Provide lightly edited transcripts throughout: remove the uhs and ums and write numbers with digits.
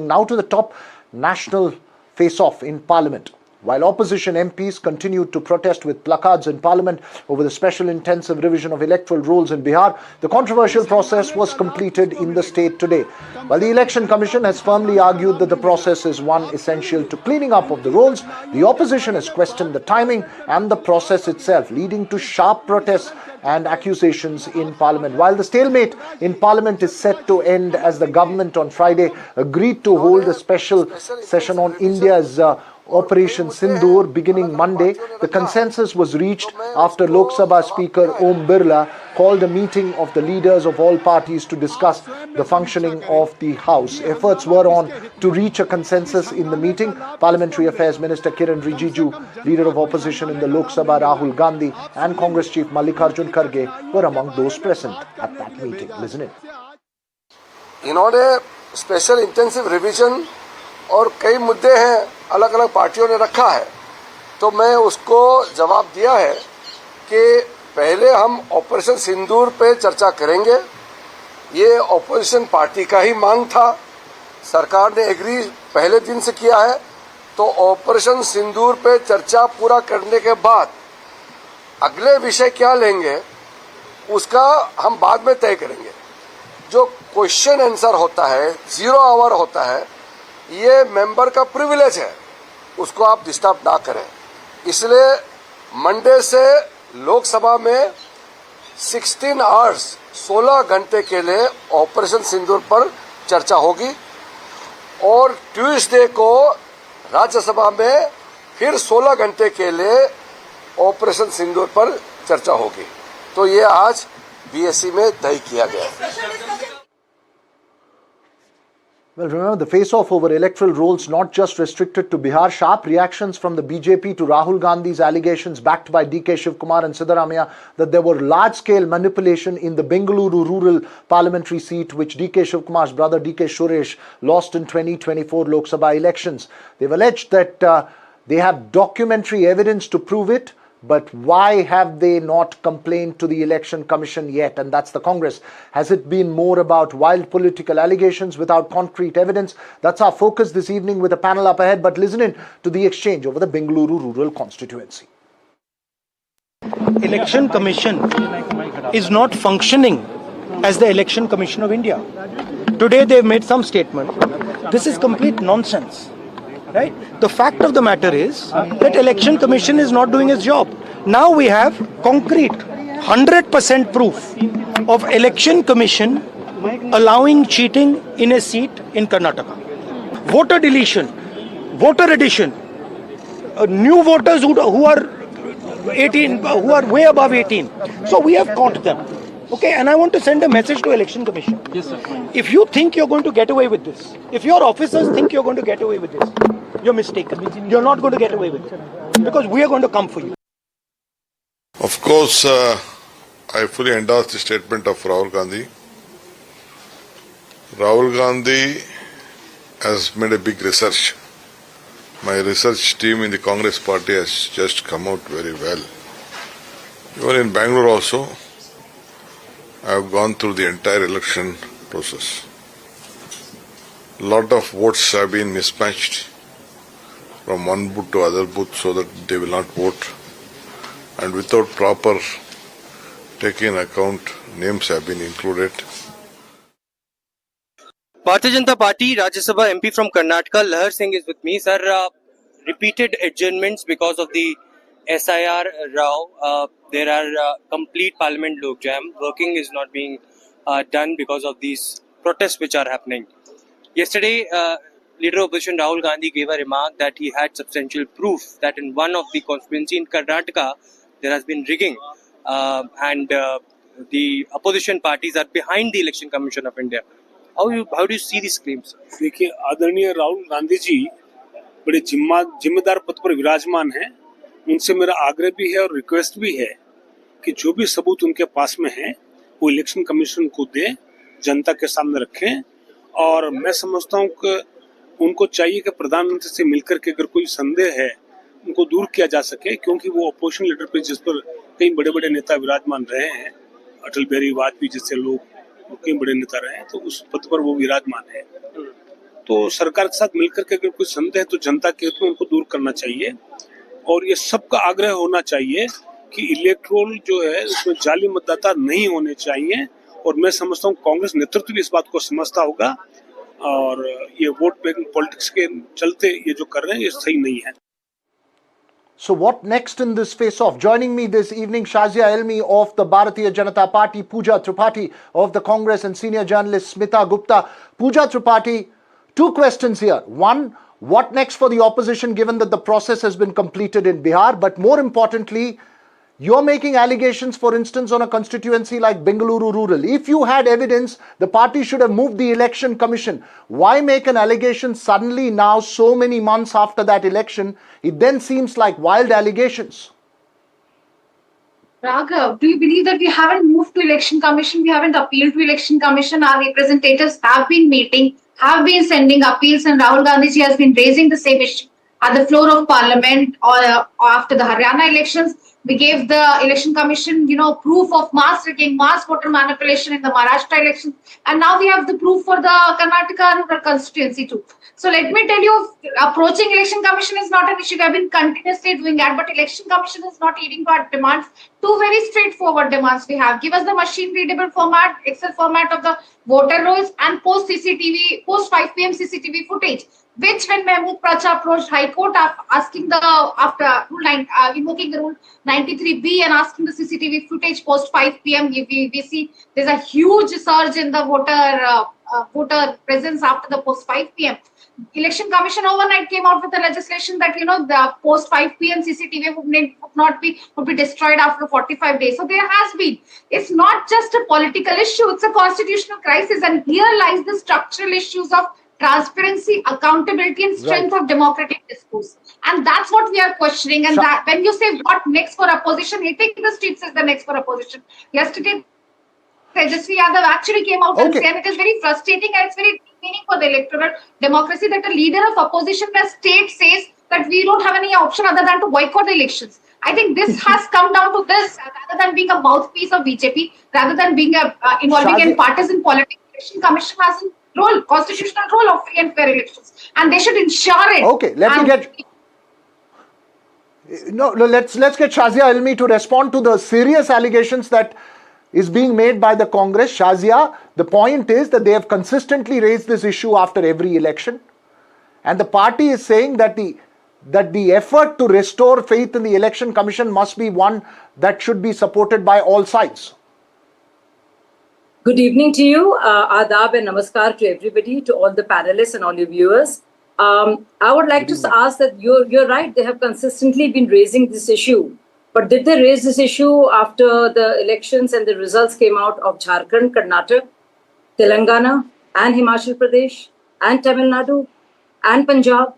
Now to the top national face-off in Parliament. While opposition MPs continued to protest with placards in Parliament over the special intensive revision of electoral rules in Bihar, the controversial process was completed in the state today. While the Election Commission has firmly argued that the process is one essential to cleaning up of the rolls, the opposition has questioned the timing and the process itself, leading to sharp protests and accusations in Parliament. While the stalemate in Parliament is set to end as the government on Friday agreed to hold a special session on India's Operation Sindoor beginning Monday, the consensus was reached after Lok Sabha Speaker Om Birla called a meeting of the leaders of all parties to discuss the functioning of the House. Efforts were on to reach a consensus in the meeting. Parliamentary Affairs Minister Kiran Rijiju, leader of opposition in the Lok Sabha Rahul Gandhi, and Congress Chief Mallikarjun Kharge were among those present at that meeting. Listen in. इन्होंने special intensive revision और कई मुद्दे हैं अलग अलग पार्टियों ने रखा है, तो मैं उसको जवाब दिया है कि पहले हम ऑपरेशन सिंदूर पे चर्चा करेंगे। ये ऑपोजिशन पार्टी का ही मांग था, सरकार ने एग्री पहले दिन से किया है, तो ऑपरेशन सिंदूर पे चर्चा पूरा करने के बाद अगले विषय क्या लेंगे उसका हम बाद में तय करेंगे। जो क्वेश्चन आंसर होता है, 0 आवर होता है, ये मेंबर का प्रिविलेज है, उसको आप डिस्टर्ब ना करें। इसलिए मंडे से लोकसभा में 16 आवर्स 16 घंटे के लिए ऑपरेशन सिंदूर पर चर्चा होगी और ट्यूसडे को राज्यसभा में फिर 16 घंटे के लिए ऑपरेशन सिंदूर पर चर्चा होगी। तो ये आज बीएससी में तय किया गया है। Well, remember, the face-off over electoral rolls not just restricted to Bihar. Sharp reactions from the BJP to Rahul Gandhi's allegations backed by DK Shivkumar and Siddaramaiah that there were large-scale manipulation in the Bengaluru rural parliamentary seat which DK Shivkumar's brother DK Suresh lost in 2024 Lok Sabha elections. They've alleged that they have documentary evidence to prove it. But why have they not complained to the Election Commission yet? And that's the Congress. Has it been more about wild political allegations without concrete evidence? That's our focus this evening with a panel up ahead. But listen in to the exchange over the Bengaluru rural constituency. Election Commission is not functioning as the Election Commission of India. Today they've made some statement. This is complete nonsense. Right? The fact of the matter is that Election Commission is not doing its job. Now we have concrete 100% proof of Election Commission allowing cheating in a seat in Karnataka. Voter deletion, voter addition, new voters who are 18, who are way above 18. So we have caught them. Okay, and I want to send a message to Election Commission. Yes, sir. If you think you're going to get away with this, if your officers think you're going to get away with this, you're mistaken. You're not going to get away with it because we are going to come for you. Of course, I fully endorse the statement of Rahul Gandhi. Rahul Gandhi has made a big research. My research team in the Congress party has just come out very well. Even in Bangalore also, I have gone through the entire election process. A lot of votes have been mismatched from one booth to other booth so that they will not vote, and without proper taking account, names have been included. Bharatiya Janata Party Rajya Sabha MP from Karnataka, Lahar Singh is with me. Sir, repeated adjournments because of the SIR row. There are complete parliament log jam. Working is not being done because of these protests which are happening. Yesterday, Leader of Opposition Rahul Gandhi gave a remark that he had substantial proof that in one of the constituency in Karnataka there has been rigging and the opposition parties are behind the Election Commission of India. How do you see these claims? देखिए, आदरणीय राहुल गांधी जी बड़े जिम्मेदार पद पर विराजमान हैं। उनसे मेरा आग्रह भी है और रिक्वेस्ट भी है कि जो भी सबूत उनके पास में है वो इलेक्शन कमीशन को दे, जनता के सामने रखें। और मैं समझता हूँ कि उनको चाहिए कि प्रधानमंत्री से मिलकर के अगर कोई संदेह है उनको दूर किया जा सके, क्योंकि वो अपोजिशन लीडर पे जिस पर कई बड़े बड़े नेता विराजमान रहे हैं, अटल बिहारी वाजपेयी जैसे लोग कई बड़े नेता रहे हैं, तो उस पद पर वो विराजमान है। तो सरकार के साथ मिलकर के अगर कोई संदेह है तो जनता के हित में उनको दूर करना चाहिए। और ये सबका आग्रह होना चाहिए कि इलेक्ट्रोल जो है उसमें जाली मतदाता नहीं होने चाहिए। और मैं समझता हूँ कांग्रेस नेतृत्व भी इस बात को समझता होगा, और ये वोट बैंक पॉलिटिक्स के चलते ये जो कर रहे हैं ये सही नहीं है। So what next in this face-off? Joining me this evening, Shazia Elmi of the Bharatiya Janata Party, Pooja Tripathi of the Congress, and senior journalist Smita Gupta. Pooja Tripathi, two questions here. One, what next for the opposition given that the process has been completed in Bihar? But more importantly, you're making allegations, for instance, on a constituency like Bengaluru Rural. If you had evidence, the party should have moved the election commission. Why make an allegation suddenly now, so many months after that election? It then seems like wild allegations. Raghav, do you believe that we haven't moved to election commission? We haven't appealed to election commission. Our representatives have been meeting, have been sending appeals, and Rahul Gandhi ji has been raising the same issue at the floor of parliament or after the Haryana elections. We gave the election commission, proof of mass rigging, mass voter manipulation in the Maharashtra elections. And now we have the proof for the Karnataka constituency too. So let me tell you, approaching election commission is not an issue. We have been continuously doing that, but election commission is not leading to our demands. Two very straightforward demands we have. Give us the machine readable format, Excel format of the voter rolls, and post 5 PM CCTV footage. Which when Mahmood Pracha approached High Court asking invoking the rule 93B and asking the CCTV footage post 5 PM, we see there's a huge surge in the voter presence after the post 5 PM. Election Commission overnight came out with a legislation that the post 5 PM CCTV would be destroyed after 45 days. So there has been. It's not just a political issue; it's a constitutional crisis, and here lies the structural issues of transparency, accountability, and strength of democratic discourse. And that's what we are questioning. And that when you say what next for opposition, hitting the streets is the next for opposition. Yesterday, Tejasvi Yadav actually came out and said it is very frustrating and it's very demeaning for the electoral democracy that a leader of opposition in a state says that we don't have any option other than to boycott the elections. I think this has come down to this, rather than being a mouthpiece of BJP, rather than being involving in partisan politics. Election Commission has a role, constitutional role of free and fair elections, and they should ensure it. Okay, let's get Shazia Elmi to respond to the serious allegations that is being made by the Congress. Shazia, the point is that they have consistently raised this issue after every election, and the party is saying that the effort to restore faith in the election commission must be one that should be supported by all sides. Good evening to you. Adab and namaskar to everybody, to all the panelists and all your viewers. I would like to ask that you're right, they have consistently been raising this issue. But did they raise this issue after the elections and the results came out of Jharkhand, Karnataka, Telangana, and Himachal Pradesh, and Tamil Nadu, and Punjab,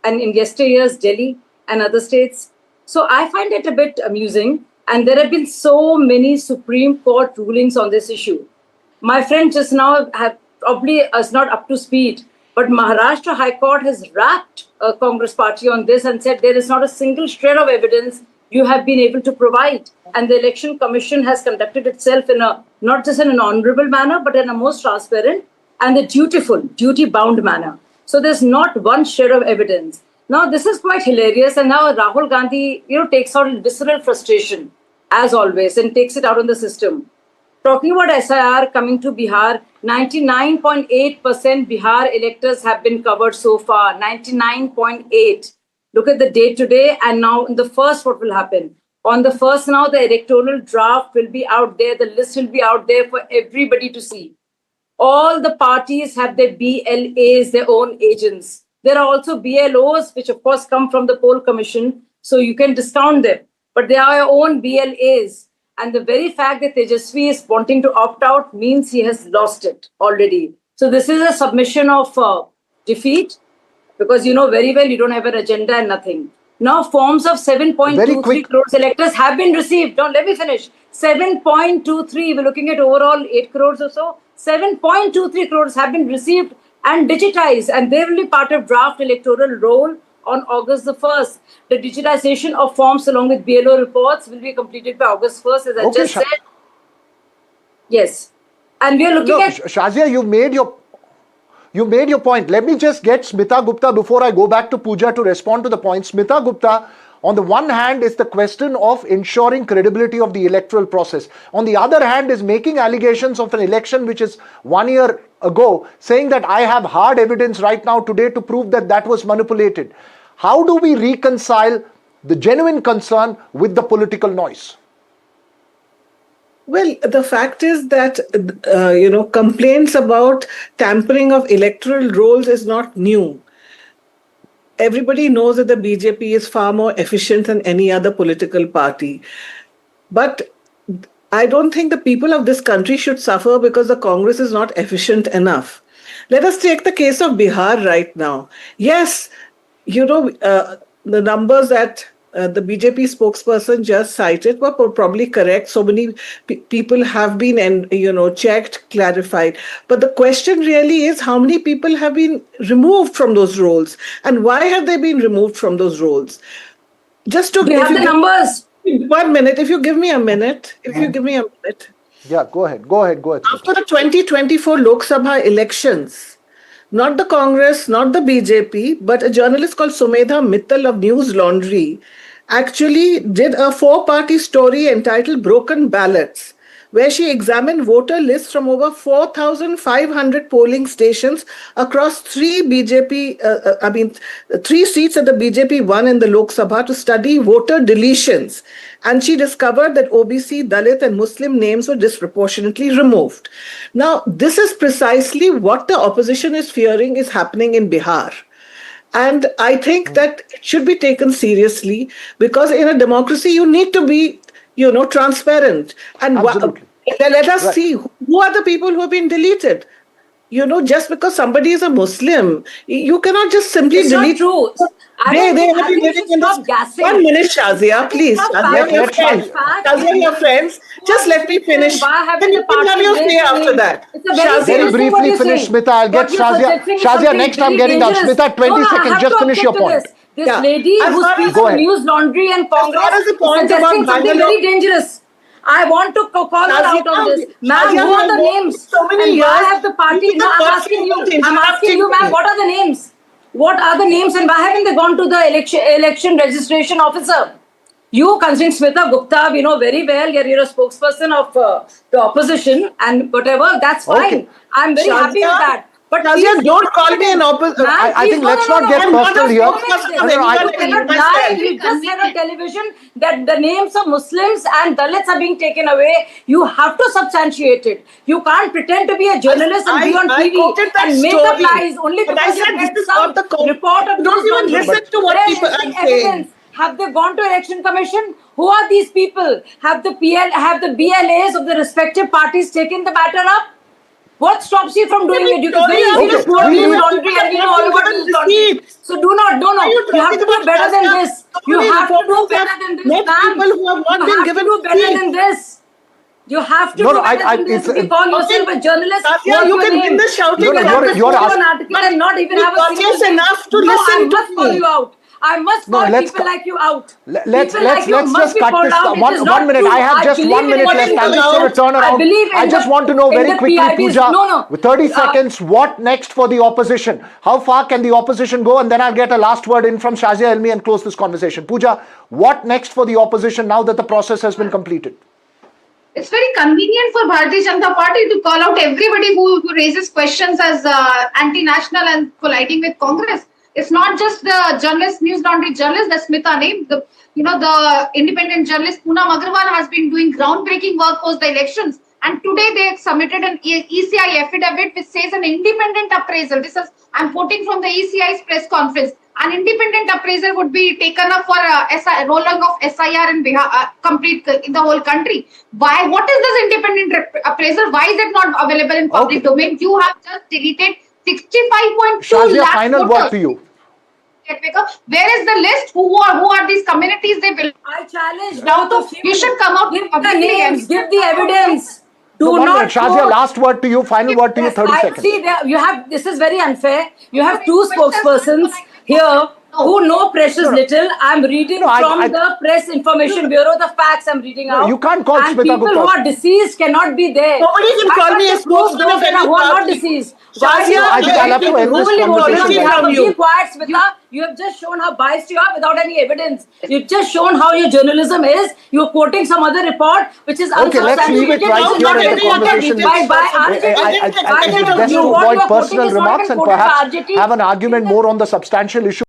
and in yesteryear's Delhi and other states? So I find it a bit amusing. And there have been so many Supreme Court rulings on this issue. My friend just now probably is not up to speed, but Maharashtra High Court has rapped a Congress party on this and said there is not a single shred of evidence you have been able to provide. And the Election Commission has conducted itself not just in an honorable manner, but in a most transparent and a duty-bound manner. So there's not one shred of evidence. Now this is quite hilarious, and now Rahul Gandhi, takes out visceral frustration, as always, and takes it out on the system. Talking about SIR coming to Bihar, 99.8% Bihar electors have been covered so far. 99.8. Look at the date today, and now in the first, what will happen? On the first now, the electoral draft will be out there. The list will be out there for everybody to see. All the parties have their BLAs, their own agents. There are also BLOs, which of course come from the poll commission, so you can discount them. But they are your own BLAs. And the very fact that Tejasvi is wanting to opt out means he has lost it already. So this is a submission of defeat, because you know very well you don't have an agenda and nothing. Now forms of 7.23 crores electors have been received. Don't let me finish. 7.23, we're looking at overall 8 crores or so. 7.23 crores have been received and digitized, and they will be part of draft electoral roll on August the 1st. The digitization of forms along with BLO reports will be completed by August 1st, as I just said. Yes. And we are looking at... Shazia, You made your point. Let me just get Smita Gupta before I go back to Pooja to respond to the point. Smita Gupta, on the one hand, is the question of ensuring credibility of the electoral process. On the other hand, is making allegations of an election which is 1 year ago, saying that I have hard evidence right now today to prove that that was manipulated. How do we reconcile the genuine concern with the political noise? Well, the fact is that, complaints about tampering of electoral rolls is not new. Everybody knows that the BJP is far more efficient than any other political party. But I don't think the people of this country should suffer because the Congress is not efficient enough. Let us take the case of Bihar right now. Yes, the numbers that the BJP spokesperson just cited were probably correct. So many people have been, checked, clarified. But the question really is how many people have been removed from those roles, and why have they been removed from those roles? Just to We have the numbers. 1 minute. If you give me a minute. Yeah, go ahead. After the 2024 Lok Sabha elections, not the Congress, not the BJP, but a journalist called Sumedha Mittal of News Laundry actually did a 4-party story entitled Broken Ballots, where she examined voter lists from over 4,500 polling stations across 3 seats that the BJP won in the Lok Sabha to study voter deletions. And she discovered that OBC, Dalit and Muslim names were disproportionately removed. Now, this is precisely what the opposition is fearing is happening in Bihar. And I think that it should be taken seriously because in a democracy, you need to be, transparent. And Absolutely. let us see who are the people who have been deleted. Just because somebody is a Muslim, you cannot just simply It's delete. not true. They have been living in this. Gassing. 1 minute, Shazia, please. Shazia, your friends. Shazia, your friends. Just let me finish. Why haven't Then you the can have party your say raised after the that. name? It's a very Shazia, Very serious thing what briefly you're finish, saying. Smita. I'll get What you're Shazia. suggesting is Shazia, something next I'm very getting done. dangerous. Smita, 20 I seconds. have Just to finish your object to point. this. This Yeah. lady As who far as- speaks Go on ahead. News Laundry and far Congress as the is point suggesting about something Bangalore- very dangerous. I want to call her out on this. Ma'am, Shazia, who are the I've worked names? so many And why years. have the party... You No, I'm cannot asking say you. about I'm asking you, interrupting ma'am, me. what are the names? What are the names and why haven't they gone to the election registration officer? You, considering Smita Gupta, we know very well you're a spokesperson of the opposition and whatever, that's fine. Okay. I'm very happy with that. But Shazia, please don't call me an opposition. Ma'am, I please, think let's not get I'm not personal a here. spokesperson of No, no, I anyone. You cannot lie. You just said on television that the names of Muslims and Dalits are being taken away. You have to substantiate it. You can't pretend to be a journalist and be on I TV quoted that and make up story. lies only But because I said you this read is some not the report of Don't news even laundry. listen to what Where people is are the saying. evidence? Have they gone to election commission? Who are these people? Have the BLAs of the respective parties taken the matter up? What stops you from doing it? You can very easily Okay. quote We- news laundry and we know all about news laundry. So do not, no. You have to do better than this. You have to do better than this, Not ma'am. people who have not You been have given to do better seats. than this. You have to No, do no, better I- than this. it's- If you call yourself a journalist, Shazia, what's you your can name? win the shouting You can you're- just you're post asking- an article and not even have a You're single courteous thing. enough to No, listen I to must call me. you out. I must No, call let's people co- like you out. Let's People like you just must be cut called this out. It is one not minute. true. I have just believe 1 minute in left. I'm election just going to commission. turn I around. believe in I just want to know in very the quickly, PIBs. Pooja, No. with 30 seconds, what next for the opposition? How far can the opposition go? And then I'll get a last word in from Shazia Elmi and close this conversation. Pooja, what next for the opposition now that the process has been completed? It's very convenient for Bharatiya Janata Party to call out everybody who raises questions as anti-national and colliding with Congress. It's not just the journalist, News Laundry journalist that Smita named. The independent journalist Poonam Agarwal has been doing groundbreaking work post the elections. And today they submitted an ECI affidavit which says an independent appraisal. I'm quoting from the ECI's press conference. An independent appraisal would be taken up for rolling of SIR in Bihar, complete in the whole country. Why? What is this independent appraisal? Why is it not available in public domain? You have just deleted 65.2 Shazia, lakh final voters. word to you. Where is the list? Who are these communities? They will. I challenge Now both of you should come out Give the publicly names, and- give the evidence. Do No, 1 not minute. Shazia, quote- last word to you. Final word to you, 30 I seconds. see, you have. This is very unfair. You have two spokespersons here who know precious little. I'm reading No, from I- the Press Information Bureau, the facts I'm reading No, out. you can't call and Smita people Gupta. who are deceased cannot be there. Nobody can Why call can't me they a spokesman prove of those any who are not party. deceased? Shazia, Why I think I'll have to end who this will you vote conversation on here. behalf From of? you. Be quiet, Smita. You have just shown how biased you are without any evidence. You've just shown how your journalism is. You're quoting some other report which is Okay, let's leave it unsubstantiated, right which is here not in the repeated conversation. by RJT. I By think the- it's best you- to what avoid you are quoting personal is not remarks even and quoted by perhaps RJT. have an argument more on the substantial issue.